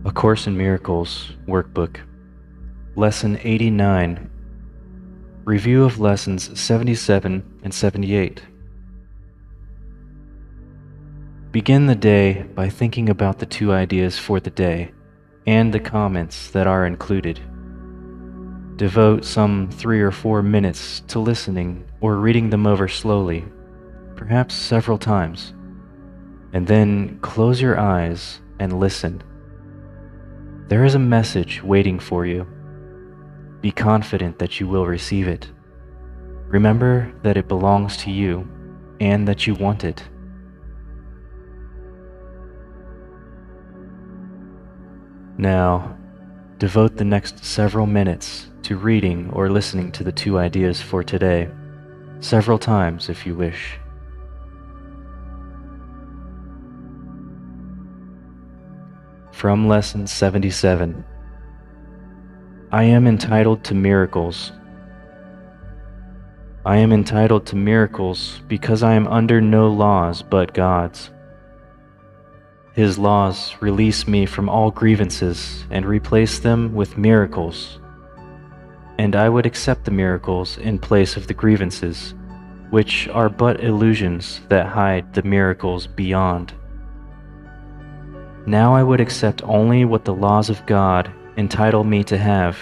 A Course in Miracles Workbook, Lesson 89, Review of Lessons 77 and 78. Begin the day by thinking about the two ideas for the day and the comments that are included. Devote some 3 or 4 minutes to listening or reading them over slowly, perhaps several times, and then close your eyes and listen. There is a message waiting for you. Be confident that you will receive it. Remember that it belongs to you and that you want it. Now, devote the next several minutes to reading or listening to the two ideas for today, several times if you wish. From Lesson 77. I am entitled to miracles. I am entitled to miracles because I am under no laws but God's. His laws release me from all grievances and replace them with miracles. And I would accept the miracles in place of the grievances, which are but illusions that hide the miracles beyond. Now I would accept only what the laws of God entitle me to have,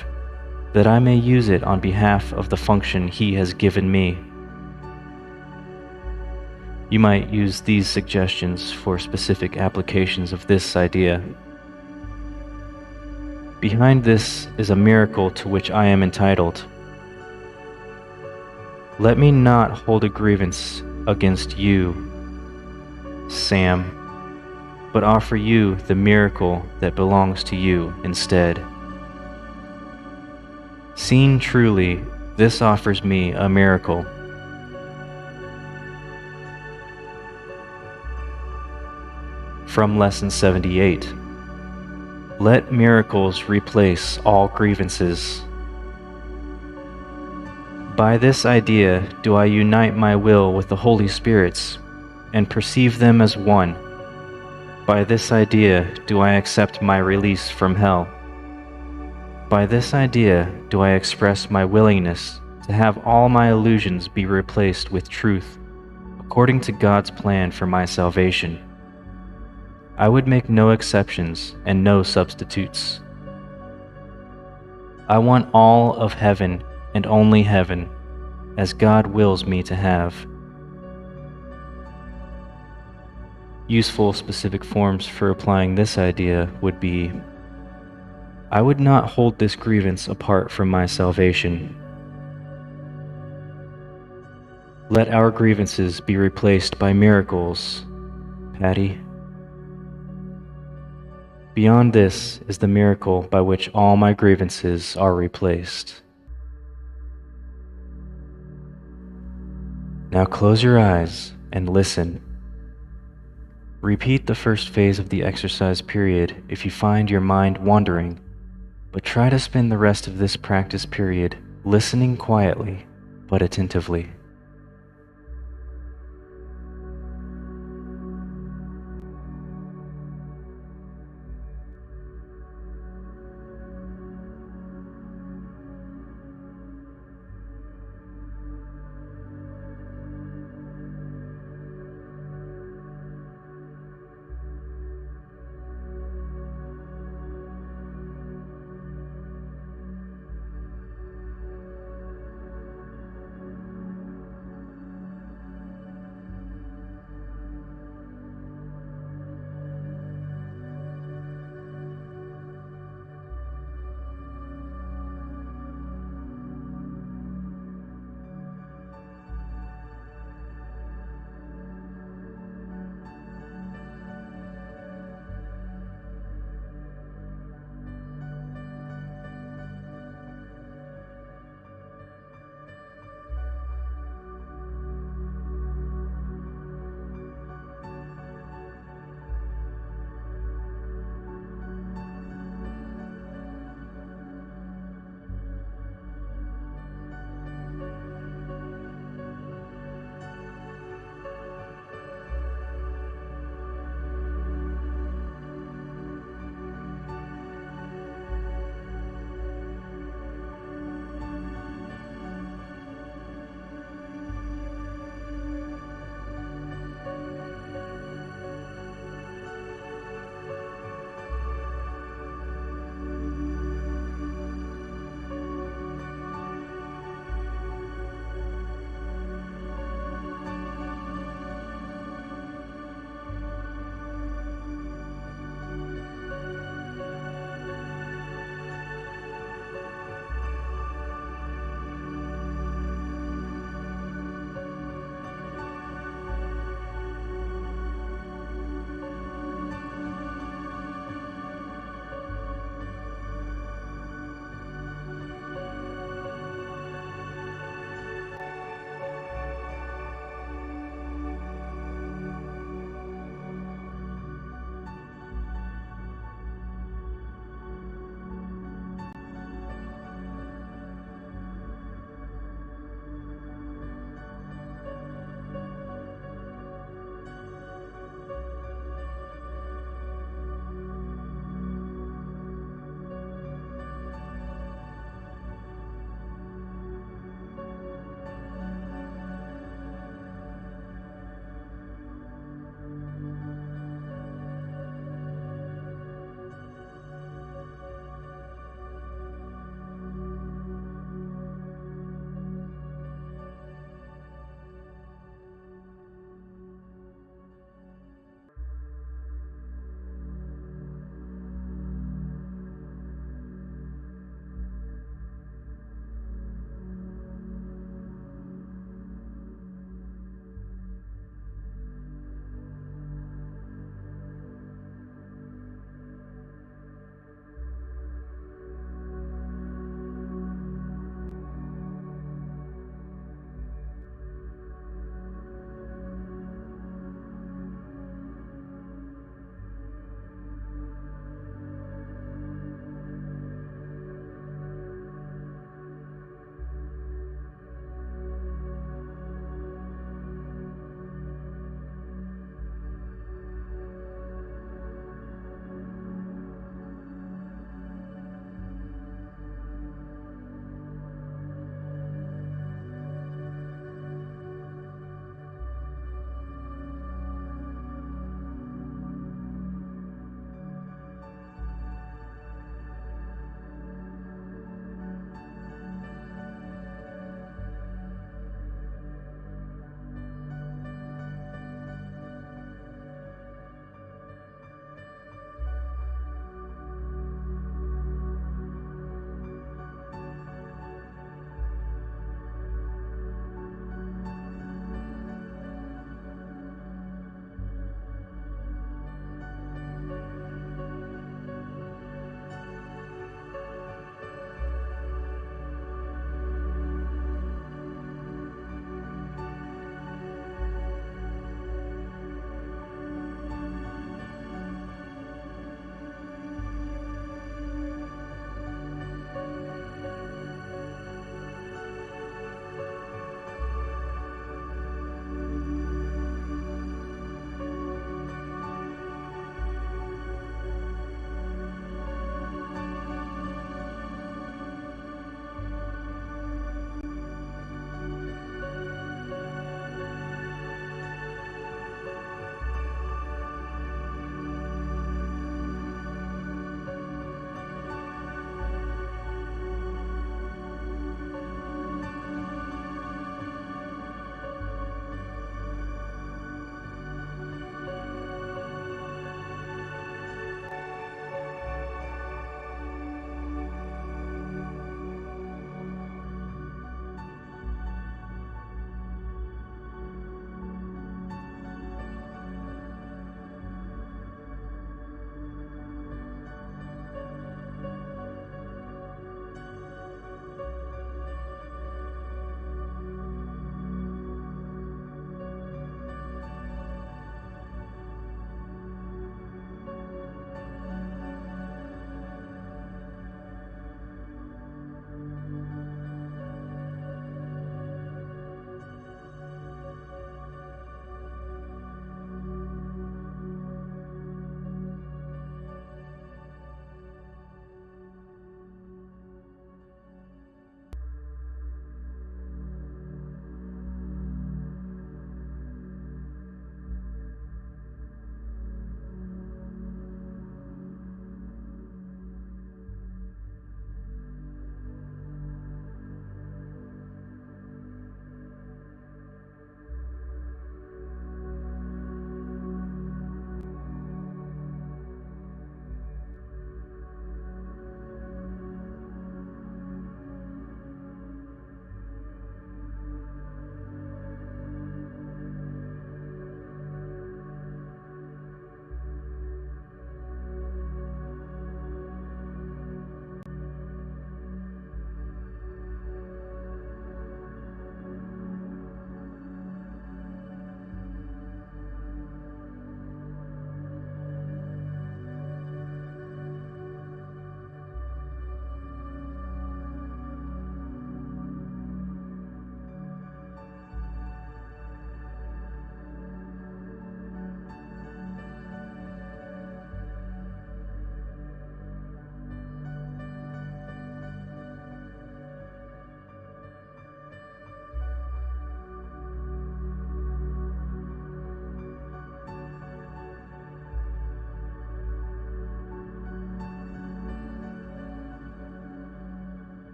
that I may use it on behalf of the function He has given me. You might use these suggestions for specific applications of this idea. Behind this is a miracle to which I am entitled. Let me not hold a grievance against you, Sam, but offer you the miracle that belongs to you instead. Seen truly, this offers me a miracle. From Lesson 78. Let miracles replace all grievances. By this idea do I unite my will with the Holy Spirit's and perceive them as one. By this idea do I accept my release from hell. By this idea do I express my willingness to have all my illusions be replaced with truth, according to God's plan for my salvation. I would make no exceptions and no substitutes. I want all of heaven and only heaven, as God wills me to have. Useful specific forms for applying this idea would be: I would not hold this grievance apart from my salvation. Let our grievances be replaced by miracles, Patty. Beyond this is the miracle by which all my grievances are replaced. Now close your eyes and listen. Repeat the first phase of the exercise period if you find your mind wandering, but try to spend the rest of this practice period listening quietly but attentively.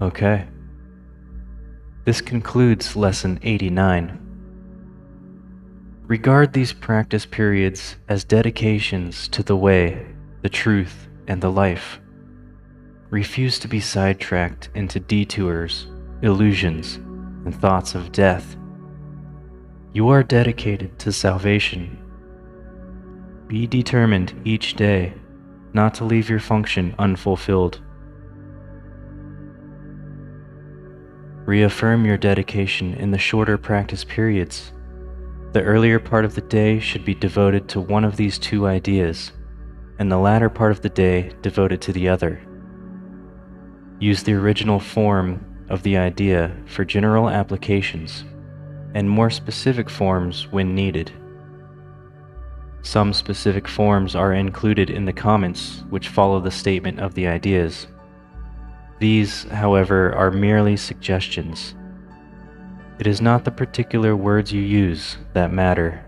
Okay. This concludes Lesson 89. Regard these practice periods as dedications to the way, the truth, and the life. Refuse to be sidetracked into detours, illusions, and thoughts of death. You are dedicated to salvation. Be determined each day not to leave your function unfulfilled. Reaffirm your dedication in the shorter practice periods. The earlier part of the day should be devoted to one of these two ideas, and the latter part of the day devoted to the other. Use the original form of the idea for general applications, and more specific forms when needed. Some specific forms are included in the comments which follow the statement of the ideas. These, however, are merely suggestions. It is not the particular words you use that matter,